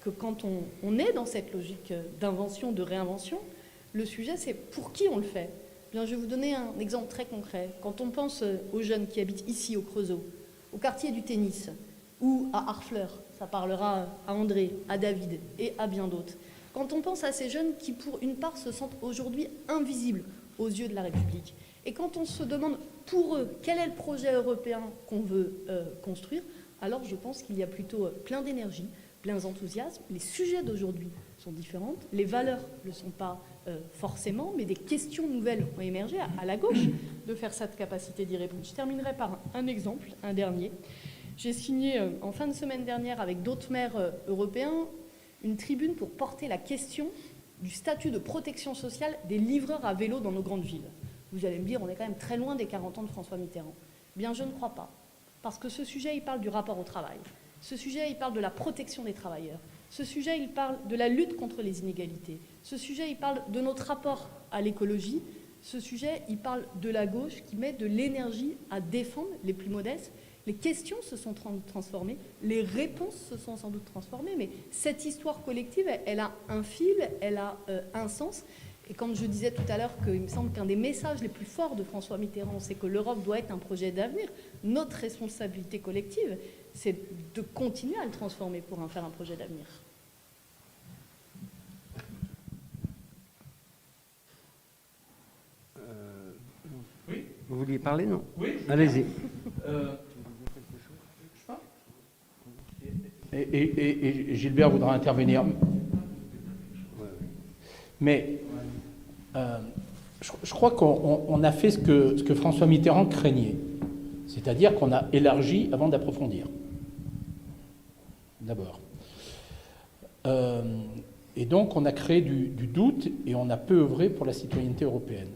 que quand on est dans cette logique d'invention, de réinvention, le sujet, c'est pour qui on le fait. Bien, je vais vous donner un exemple très concret. Quand on pense aux jeunes qui habitent ici, au Creusot, au quartier du Tennis, ou à Harfleur, ça parlera à André, à David et à bien d'autres. Quand on pense à ces jeunes qui, pour une part, se sentent aujourd'hui invisibles aux yeux de la République, et quand on se demande pour eux quel est le projet européen qu'on veut construire, alors je pense qu'il y a plutôt plein d'énergie, plein d'enthousiasme. Les sujets d'aujourd'hui sont différents, les valeurs ne le sont pas forcément, mais des questions nouvelles ont émergé à la gauche de faire cette capacité d'y répondre. Je terminerai par un exemple, un dernier. J'ai signé en fin de semaine dernière avec d'autres maires européens une tribune pour porter la question du statut de protection sociale des livreurs à vélo dans nos grandes villes. Vous allez me dire, on est quand même très loin des 40 ans de François Mitterrand. Bien, je ne crois pas. Parce que ce sujet, il parle du rapport au travail. Ce sujet, il parle de la protection des travailleurs. Ce sujet, il parle de la lutte contre les inégalités. Ce sujet, il parle de notre rapport à l'écologie. Ce sujet, il parle de la gauche qui met de l'énergie à défendre les plus modestes. Les questions se sont transformées, les réponses se sont sans doute transformées, mais cette histoire collective, elle a un fil, elle a un sens. Et comme je disais tout à l'heure qu'il me semble qu'un des messages les plus forts de François Mitterrand, c'est que l'Europe doit être un projet d'avenir, notre responsabilité collective, c'est de continuer à le transformer pour en faire un projet d'avenir. Oui. Vous vouliez parler, non? Oui. Allez-y. Et Gilbert voudra intervenir. Mais Je crois qu'on a fait ce que François Mitterrand craignait. C'est-à-dire qu'on a élargi avant d'approfondir. D'abord. Et donc, on a créé du doute et on a peu œuvré pour la citoyenneté européenne.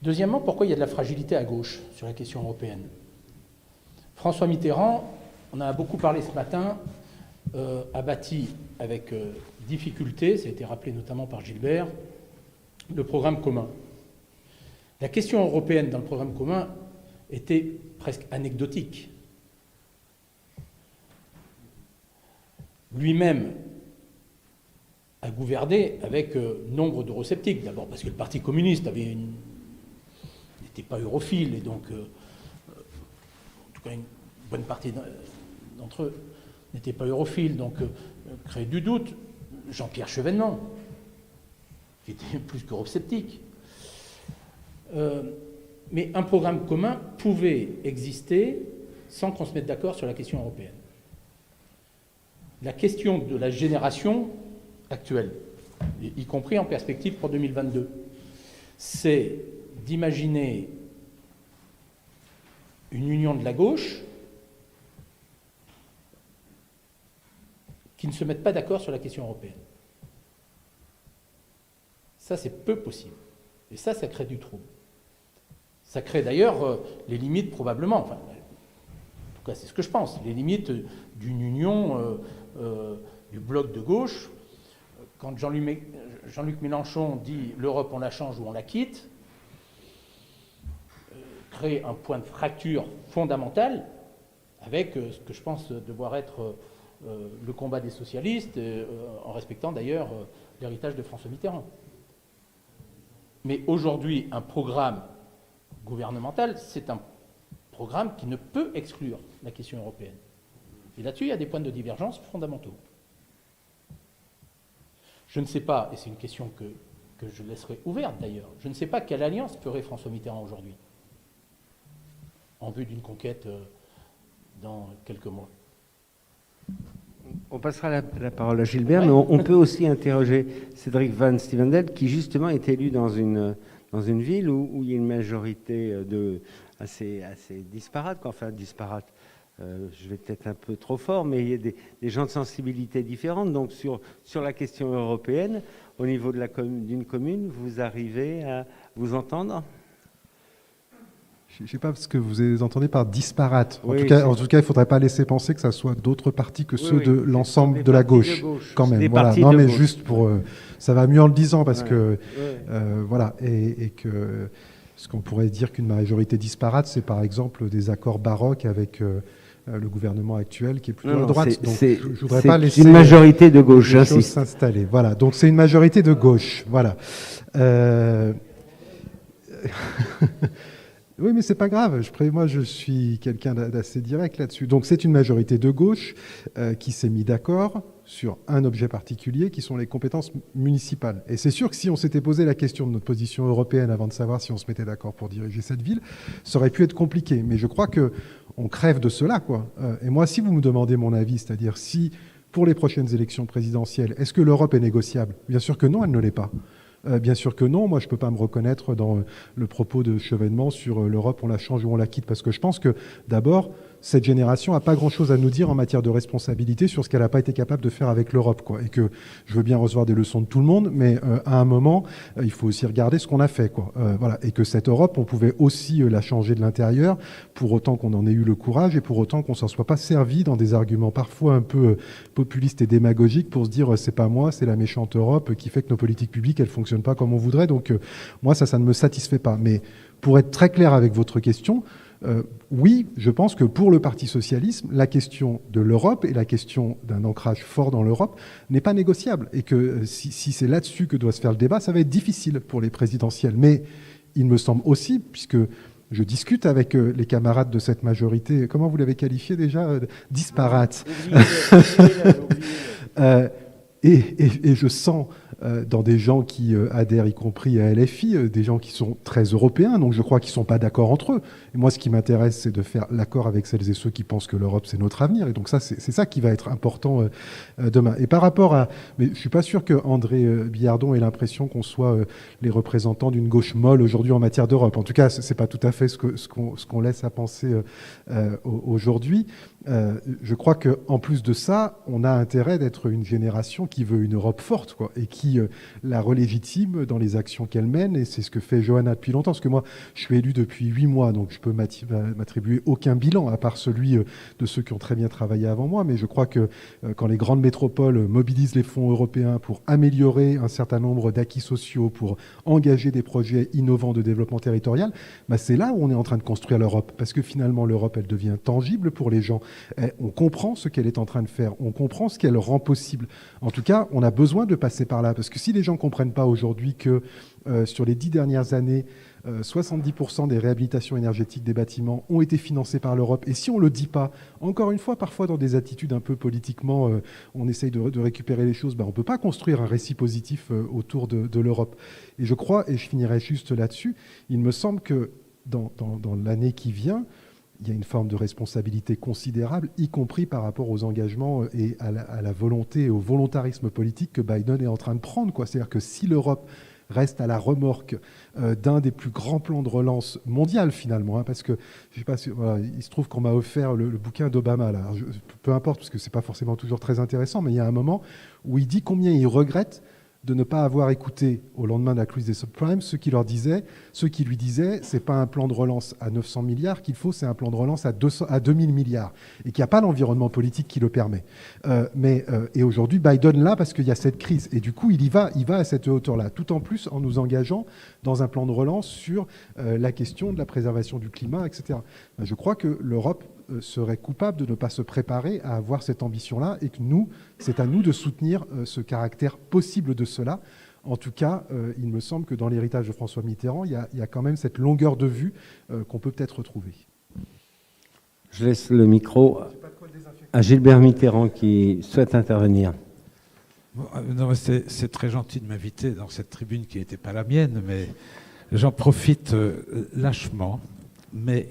Deuxièmement, pourquoi il y a de la fragilité à gauche sur la question européenne? François Mitterrand, on en a beaucoup parlé ce matin, a bâti avec difficulté, ça a été rappelé notamment par Gilbert, le programme commun. La question européenne dans le programme commun était presque anecdotique. Lui-même a gouverné avec nombre d'eurosceptiques. D'abord parce que le Parti communiste n'était pas europhile, et donc, en tout cas, une bonne partie d'entre eux n'étaient pas europhiles, donc créer du doute. Jean-Pierre Chevènement, qui était plus qu'eurosceptique. Mais un programme commun pouvait exister sans qu'on se mette d'accord sur la question européenne. La question de la génération actuelle, y compris en perspective pour 2022, c'est d'imaginer une union de la gauche qui ne se mettent pas d'accord sur la question européenne. Ça, c'est peu possible. Et ça crée du trouble. Ça crée d'ailleurs les limites, probablement, enfin, en tout cas, c'est ce que je pense, les limites d'une union du bloc de gauche. Quand Jean-Luc Mélenchon dit « l'Europe, on la change ou on la quitte », crée un point de fracture fondamental avec ce que je pense devoir être le combat des socialistes, en respectant d'ailleurs l'héritage de François Mitterrand. Mais aujourd'hui, un programme gouvernemental, c'est un programme qui ne peut exclure la question européenne. Et là-dessus, il y a des points de divergence fondamentaux. Je ne sais pas, et c'est une question que je laisserai ouverte d'ailleurs, je ne sais pas quelle alliance ferait François Mitterrand aujourd'hui, en vue d'une conquête dans quelques mois. On passera la parole à Gilbert, ouais. Mais on peut aussi interroger Cédric Van Stevendel, qui justement est élu dans une ville où il y a une majorité assez disparate, enfin disparate. Je vais peut-être un peu trop fort, mais il y a des gens de sensibilité différentes. Donc sur la question européenne, au niveau d'une commune, vous arrivez à vous entendre ? Je ne sais pas ce que vous entendez par disparate. En, oui, tout cas, il ne faudrait pas laisser penser que ça soit d'autres partis que ceux de l'ensemble de la gauche, quand même. Voilà. Non, mais juste pour... ça va mieux en le disant, parce que... voilà. Et que ce qu'on pourrait dire qu'une majorité disparate, c'est par exemple des accords baroques avec le gouvernement actuel, qui est plutôt à droite. Donc, je ne voudrais pas laisser... une majorité de gauche, j'insiste. S'installer. Voilà. Donc, c'est une majorité de gauche. Voilà. Oui, mais c'est pas grave. Moi, je suis quelqu'un d'assez direct là-dessus. Donc, c'est une majorité de gauche qui s'est mis d'accord sur un objet particulier, qui sont les compétences municipales. Et c'est sûr que si on s'était posé la question de notre position européenne avant de savoir si on se mettait d'accord pour diriger cette ville, ça aurait pu être compliqué. Mais je crois qu'on crève de cela, quoi. Et moi, si vous me demandez mon avis, c'est-à-dire si, pour les prochaines élections présidentielles, est-ce que l'Europe est négociable ? Bien sûr que non, elle ne l'est pas. Bien sûr que non, moi je ne peux pas me reconnaître dans le propos de Chevènement sur l'Europe, on la change ou on la quitte, parce que je pense que d'abord, cette génération n'a pas grand-chose à nous dire en matière de responsabilité sur ce qu'elle n'a pas été capable de faire avec l'Europe, quoi. Et que je veux bien recevoir des leçons de tout le monde, mais à un moment, il faut aussi regarder ce qu'on a fait, quoi. Voilà. Et que cette Europe, on pouvait aussi la changer de l'intérieur, pour autant qu'on en ait eu le courage et pour autant qu'on ne s'en soit pas servi dans des arguments parfois un peu populistes et démagogiques pour se dire c'est pas moi, c'est la méchante Europe qui fait que nos politiques publiques, elles ne fonctionnent pas comme on voudrait. Donc moi, ça ne me satisfait pas. Mais pour être très clair avec votre question, oui, je pense que pour le Parti socialiste, la question de l'Europe et la question d'un ancrage fort dans l'Europe n'est pas négociable. Et que si c'est là-dessus que doit se faire le débat, ça va être difficile pour les présidentielles. Mais il me semble aussi, puisque je discute avec les camarades de cette majorité, comment vous l'avez qualifié déjà ? Disparate. Et je sens dans des gens qui adhèrent, y compris à LFI, des gens qui sont très européens, donc je crois qu'ils ne sont pas d'accord entre eux. Et moi, ce qui m'intéresse, c'est de faire l'accord avec celles et ceux qui pensent que l'Europe, c'est notre avenir. Et donc ça, c'est ça qui va être important demain. Et par rapport à... Mais je ne suis pas sûr que André Billardon ait l'impression qu'on soit les représentants d'une gauche molle aujourd'hui en matière d'Europe. En tout cas, ce n'est pas tout à fait ce qu'on laisse à penser aujourd'hui. Je crois qu'en plus de ça, on a intérêt d'être une génération qui veut une Europe forte, quoi, et qui la relégitime dans les actions qu'elle mène. Et c'est ce que fait Johanna depuis longtemps. Parce que moi, je suis élu depuis 8 mois, donc je peux m'attribuer aucun bilan, à part celui de ceux qui ont très bien travaillé avant moi. Mais je crois que quand les grandes métropoles mobilisent les fonds européens pour améliorer un certain nombre d'acquis sociaux, pour engager des projets innovants de développement territorial, bah c'est là où on est en train de construire l'Europe. Parce que finalement, l'Europe, elle devient tangible pour les gens. On comprend ce qu'elle est en train de faire, on comprend ce qu'elle rend possible. En tout cas, on a besoin de passer par là, parce que si les gens ne comprennent pas aujourd'hui que sur les 10 dernières années, 70% des réhabilitations énergétiques des bâtiments ont été financées par l'Europe, et si on ne le dit pas, encore une fois, parfois dans des attitudes un peu politiquement, on essaye de récupérer les choses, on ne peut pas construire un récit positif autour de l'Europe. Et je crois, et je finirai juste là-dessus, il me semble que dans l'année qui vient, il y a une forme de responsabilité considérable, y compris par rapport aux engagements et à la volonté et au volontarisme politique que Biden est en train de prendre, quoi. C'est-à-dire que si l'Europe reste à la remorque d'un des plus grands plans de relance mondial, finalement, hein, parce que je sais pas si, voilà, il se trouve qu'on m'a offert le bouquin d'Obama, là. Peu importe, parce que c'est pas forcément toujours très intéressant, mais il y a un moment où il dit combien il regrette de ne pas avoir écouté au lendemain de la crise des subprimes ceux qui lui disaient c'est pas un plan de relance à 900 milliards qu'il faut, c'est un plan de relance à 2000 milliards et qu'il n'y a pas l'environnement politique qui le permet. Et aujourd'hui, Biden là parce qu'il y a cette crise et du coup il va à cette hauteur-là, tout en plus en nous engageant dans un plan de relance sur la question de la préservation du climat, etc. Je crois que l'Europe serait coupable de ne pas se préparer à avoir cette ambition-là et que c'est à nous de soutenir ce caractère possible de cela. En tout cas, il me semble que dans l'héritage de François Mitterrand, il y a quand même cette longueur de vue qu'on peut peut-être retrouver. Je laisse le micro à Gilbert Mitterrand qui souhaite intervenir. Bon, non, c'est très gentil de m'inviter dans cette tribune qui n'était pas la mienne, mais j'en profite lâchement. Mais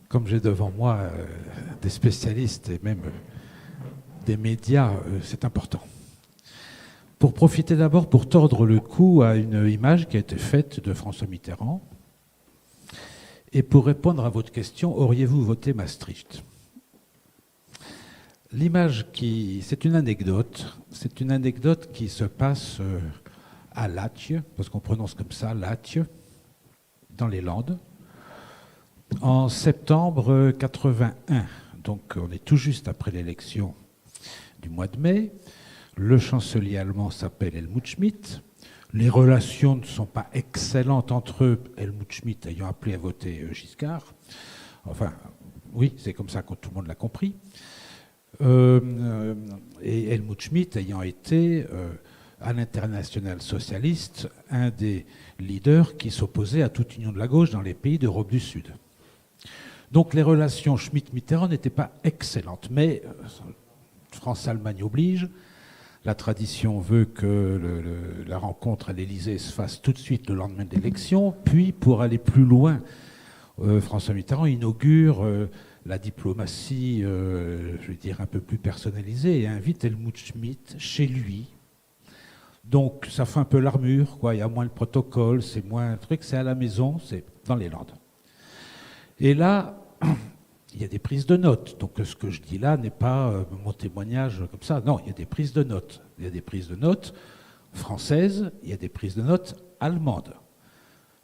comme j'ai devant moi des spécialistes et même des médias, c'est important. Pour profiter d'abord, pour tordre le cou à une image qui a été faite de François Mitterrand, et pour répondre à votre question, auriez-vous voté Maastricht ? L'image c'est une anecdote qui se passe à Latje, parce qu'on prononce comme ça, Latje, dans les Landes, en septembre 81. Donc on est tout juste après l'élection du mois de mai. Le chancelier allemand s'appelle Helmut Schmidt. Les relations ne sont pas excellentes entre eux, Helmut Schmidt ayant appelé à voter Giscard. Enfin, oui, c'est comme ça que tout le monde l'a compris. Et Helmut Schmidt ayant été, à l'international socialiste, un des leaders qui s'opposait à toute union de la gauche dans les pays d'Europe du Sud. Donc les relations Schmitt-Mitterrand n'étaient pas excellentes, mais France-Allemagne oblige. La tradition veut que la rencontre à l'Élysée se fasse tout de suite le lendemain de l'élection. Puis, pour aller plus loin, François Mitterrand inaugure la diplomatie, je vais dire, un peu plus personnalisée et invite Helmut Schmidt chez lui. Donc, ça fait un peu l'armure, quoi. Il y a moins de protocole, c'est moins un truc, c'est à la maison, c'est dans les Landes. Et là, il y a des prises de notes. Donc ce que je dis là n'est pas mon témoignage comme ça. Non, il y a des prises de notes. Il y a des prises de notes françaises, il y a des prises de notes allemandes.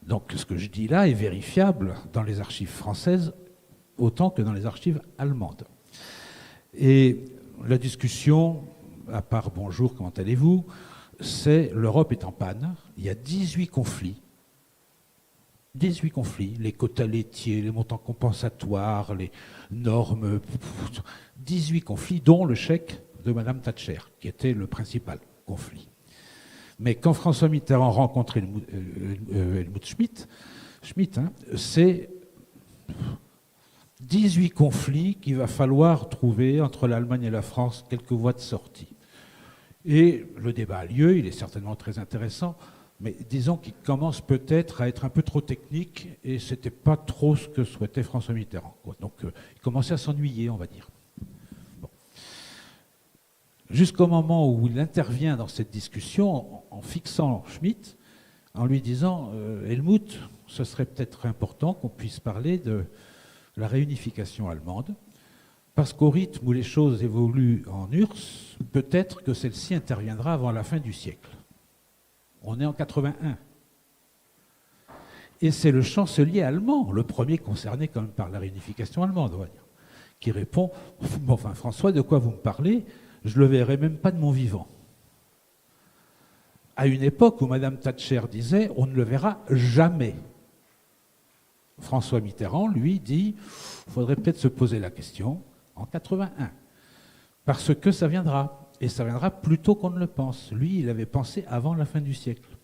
Donc ce que je dis là est vérifiable dans les archives françaises autant que dans les archives allemandes. Et la discussion, à part bonjour, comment allez-vous, c'est l'Europe est en panne. Il y a 18 conflits. 18 conflits, les quotas laitiers, les montants compensatoires, les normes, 18 conflits, dont le chèque de Mme Thatcher, qui était le principal conflit. Mais quand François Mitterrand rencontre Helmut Schmidt, c'est 18 conflits qu'il va falloir trouver entre l'Allemagne et la France, quelques voies de sortie. Et le débat a lieu, il est certainement très intéressant, mais disons qu'il commence peut-être à être un peu trop technique, et ce n'était pas trop ce que souhaitait François Mitterrand, quoi. Donc il commençait à s'ennuyer, on va dire. Bon. Jusqu'au moment où il intervient dans cette discussion en fixant Schmitt, en lui disant Helmut, ce serait peut-être important qu'on puisse parler de la réunification allemande, parce qu'au rythme où les choses évoluent en URSS, peut-être que celle-ci interviendra avant la fin du siècle. On est en 81. Et c'est le chancelier allemand, le premier concerné quand même par la réunification allemande, on va dire, qui répond « Enfin, François, de quoi vous me parlez? Je ne le verrai même pas de mon vivant. » À une époque où Mme Thatcher disait « On ne le verra jamais ». François Mitterrand, lui, dit « Il faudrait peut-être se poser la question en 81, parce que ça viendra. Et ça viendra plus tôt qu'on ne le pense. » Lui, il avait pensé avant la fin du siècle.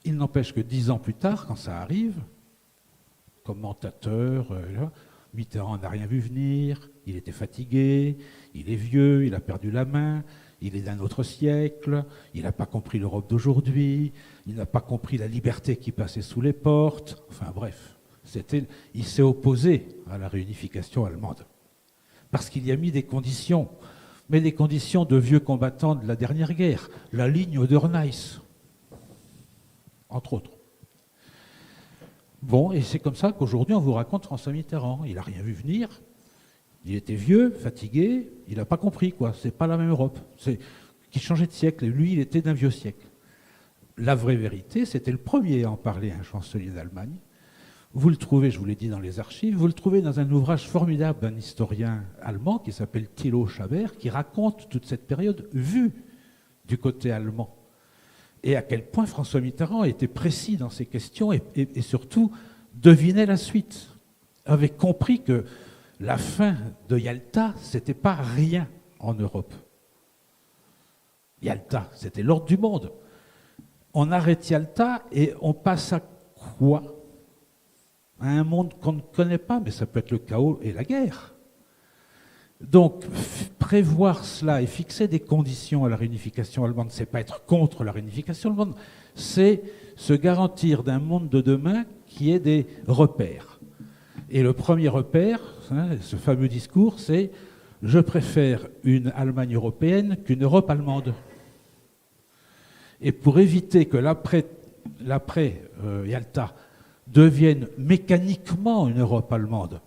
Il n'empêche que 10 ans plus tard, quand ça arrive, commentateur, Mitterrand n'a rien vu venir, il était fatigué, il est vieux, il a perdu la main, il est d'un autre siècle, il n'a pas compris l'Europe d'aujourd'hui, il n'a pas compris la liberté qui passait sous les portes. Enfin bref, il s'est opposé à la réunification allemande. Parce qu'il y a mis des conditions, mais des conditions de vieux combattants de la dernière guerre, la ligne Oder-Neisse, entre autres. Bon, et c'est comme ça qu'aujourd'hui on vous raconte François Mitterrand. Il n'a rien vu venir, il était vieux, fatigué, il n'a pas compris, quoi. C'est pas la même Europe. C'est qui changeait de siècle, et lui, il était d'un vieux siècle. La vraie vérité, c'était le premier à en parler à un chancelier d'Allemagne. Vous le trouvez, je vous l'ai dit, dans les archives, vous le trouvez dans un ouvrage formidable d'un historien allemand qui s'appelle Thilo Schaber, qui raconte toute cette période vue du côté allemand. Et à quel point François Mitterrand était précis dans ses questions et surtout devinait la suite, avait compris que la fin de Yalta, c'était pas rien en Europe. Yalta, c'était l'ordre du monde. On arrête Yalta et on passe à quoi? À un monde qu'on ne connaît pas, mais ça peut être le chaos et la guerre. Donc, prévoir cela et fixer des conditions à la réunification allemande, c'est pas être contre la réunification allemande, c'est se garantir d'un monde de demain qui ait des repères. Et le premier repère, ce fameux discours, c'est « Je préfère une Allemagne européenne qu'une Europe allemande ». Et pour éviter que l'après-Yalta devienne mécaniquement une Europe allemande,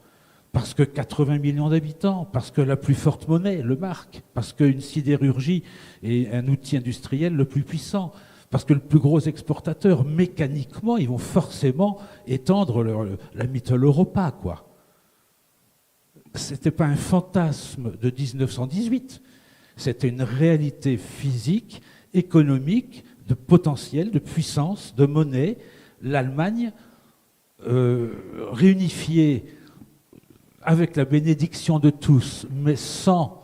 parce que 80 millions d'habitants, parce que la plus forte monnaie, le mark, parce qu'une sidérurgie est un outil industriel le plus puissant, parce que le plus gros exportateur, mécaniquement, ils vont forcément étendre la Mitteleuropa, quoi. C'était pas un fantasme de 1918, c'était une réalité physique, économique, de potentiel, de puissance, de monnaie. L'Allemagne réunifiée avec la bénédiction de tous, mais sans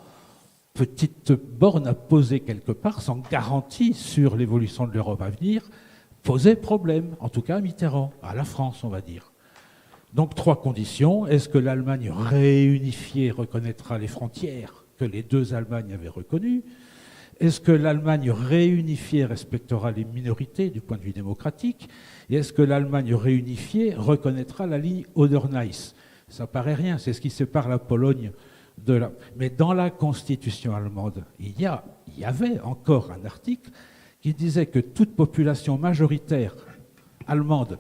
petite borne à poser quelque part, sans garantie sur l'évolution de l'Europe à venir, posait problème, en tout cas à Mitterrand, à la France, on va dire. Donc 3 conditions. Est-ce que l'Allemagne réunifiée reconnaîtra les frontières que les 2 Allemagnes avaient reconnues? Est-ce que l'Allemagne réunifiée respectera les minorités du point de vue démocratique? Et est-ce que l'Allemagne réunifiée reconnaîtra la ligne Oder-Neisse? Ça paraît rien, c'est ce qui sépare la Pologne de la... Mais dans la Constitution allemande, il y avait encore un article qui disait que toute population majoritaire allemande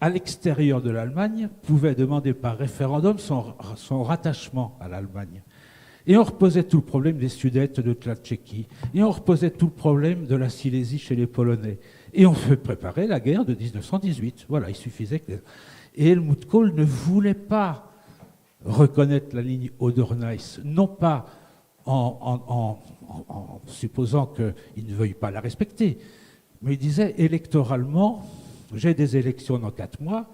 à l'extérieur de l'Allemagne pouvait demander par référendum son rattachement à l'Allemagne. Et on reposait tout le problème des Sudètes de la Tchéquie. Et on reposait tout le problème de la Silésie chez les Polonais. Et on fait préparer la guerre de 1918. Voilà, il suffisait que... Et Helmut Kohl ne voulait pas reconnaître la ligne Oder-Neisse, non pas en supposant qu'il ne veuille pas la respecter, mais il disait électoralement, j'ai des élections dans 4 mois,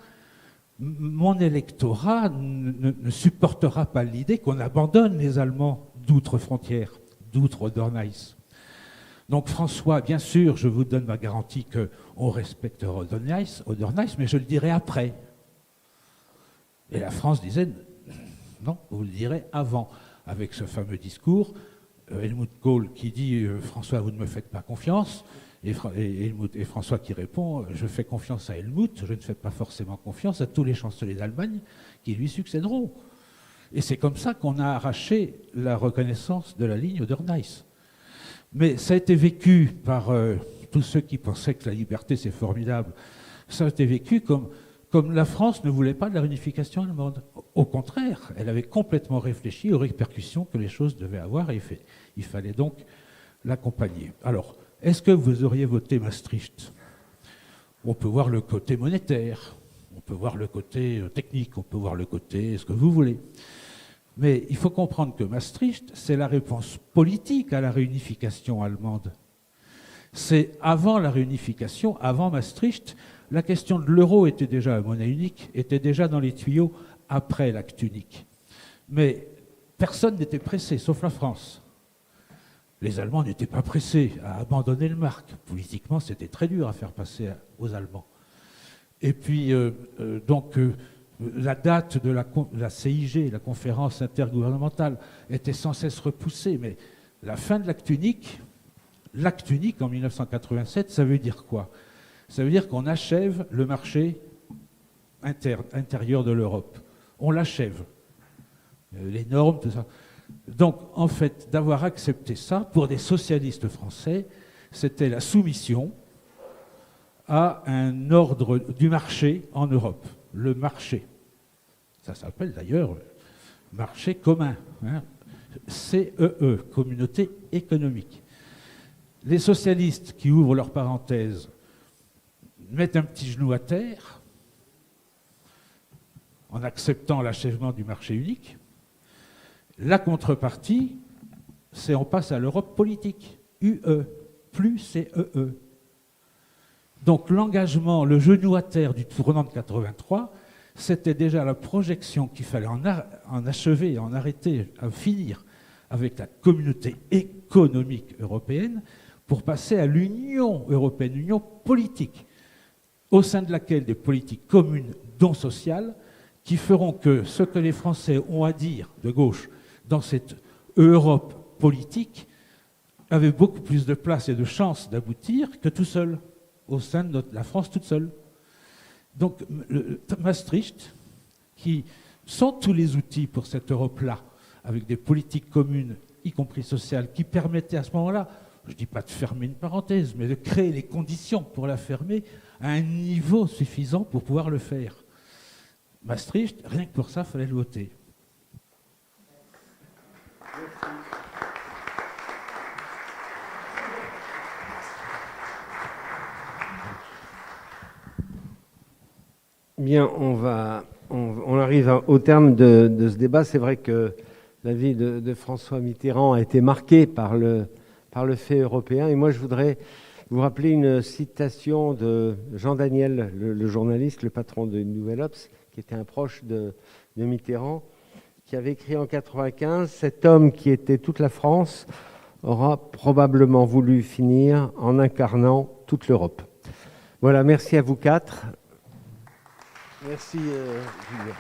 mon électorat ne supportera pas l'idée qu'on abandonne les Allemands d'outre-frontière, d'outre-Oder-Neisse. Donc François, bien sûr, je vous donne ma garantie qu'on respectera Oder-Neisse, mais je le dirai après. Et la France disait, non, vous le direz avant, avec ce fameux discours, Helmut Kohl qui dit François, vous ne me faites pas confiance, et François qui répond je fais confiance à Helmut, je ne fais pas forcément confiance à tous les chanceliers d'Allemagne qui lui succéderont. Et c'est comme ça qu'on a arraché la reconnaissance de la ligne Oder-Neisse. Mais ça a été vécu par tous ceux qui pensaient que la liberté c'est formidable. Ça a été vécu comme la France ne voulait pas de la réunification allemande. Au contraire, elle avait complètement réfléchi aux répercussions que les choses devaient avoir et il fallait donc l'accompagner. Alors, est-ce que vous auriez voté Maastricht? On peut voir le côté monétaire, on peut voir le côté technique, on peut voir le côté ce que vous voulez. Mais il faut comprendre que Maastricht, c'est la réponse politique à la réunification allemande. C'est avant la réunification, avant Maastricht, la question de l'euro était déjà, la monnaie unique, était déjà dans les tuyaux après l'acte unique. Mais personne n'était pressé, sauf la France. Les Allemands n'étaient pas pressés à abandonner le mark. Politiquement, c'était très dur à faire passer aux Allemands. Et puis, la date de la CIG, la conférence intergouvernementale, était sans cesse repoussée. Mais la fin de l'acte unique en 1987, ça veut dire quoi? Ça veut dire qu'on achève le marché intérieur de l'Europe. On l'achève. Les normes, tout ça. Donc, en fait, d'avoir accepté ça, pour des socialistes français, c'était la soumission à un ordre du marché en Europe. Le marché. Ça s'appelle d'ailleurs marché commun. Hein. CEE, communauté économique. Les socialistes qui ouvrent leur parenthèse mettent un petit genou à terre en acceptant l'achèvement du marché unique. La contrepartie, c'est on passe à l'Europe politique, UE, plus CEE. Donc l'engagement, le genou à terre du tournant de 83, c'était déjà la projection qu'il fallait en achever, en arrêter, en finir avec la communauté économique européenne pour passer à l'Union européenne, l'Union politique, au sein de laquelle des politiques communes, dont sociales, qui feront que ce que les Français ont à dire de gauche dans cette Europe politique avait beaucoup plus de place et de chances d'aboutir que tout seul, au sein de la France toute seule. Donc Maastricht, qui sont tous les outils pour cette Europe-là, avec des politiques communes, y compris sociales, qui permettaient à ce moment-là, je ne dis pas de fermer une parenthèse, mais de créer les conditions pour la fermer à un niveau suffisant pour pouvoir le faire. Maastricht, rien que pour ça, il fallait le voter. Bien, on arrive au terme de ce débat. C'est vrai que la vie de François Mitterrand a été marquée par le fait européen. Et moi, je voudrais vous rappeler une citation de Jean Daniel, le journaliste, le patron de Nouvelle Obs, qui était un proche de Mitterrand, qui avait écrit en 1995 « Cet homme qui était toute la France aura probablement voulu finir en incarnant toute l'Europe. » Voilà, merci à vous quatre. Merci, Julien.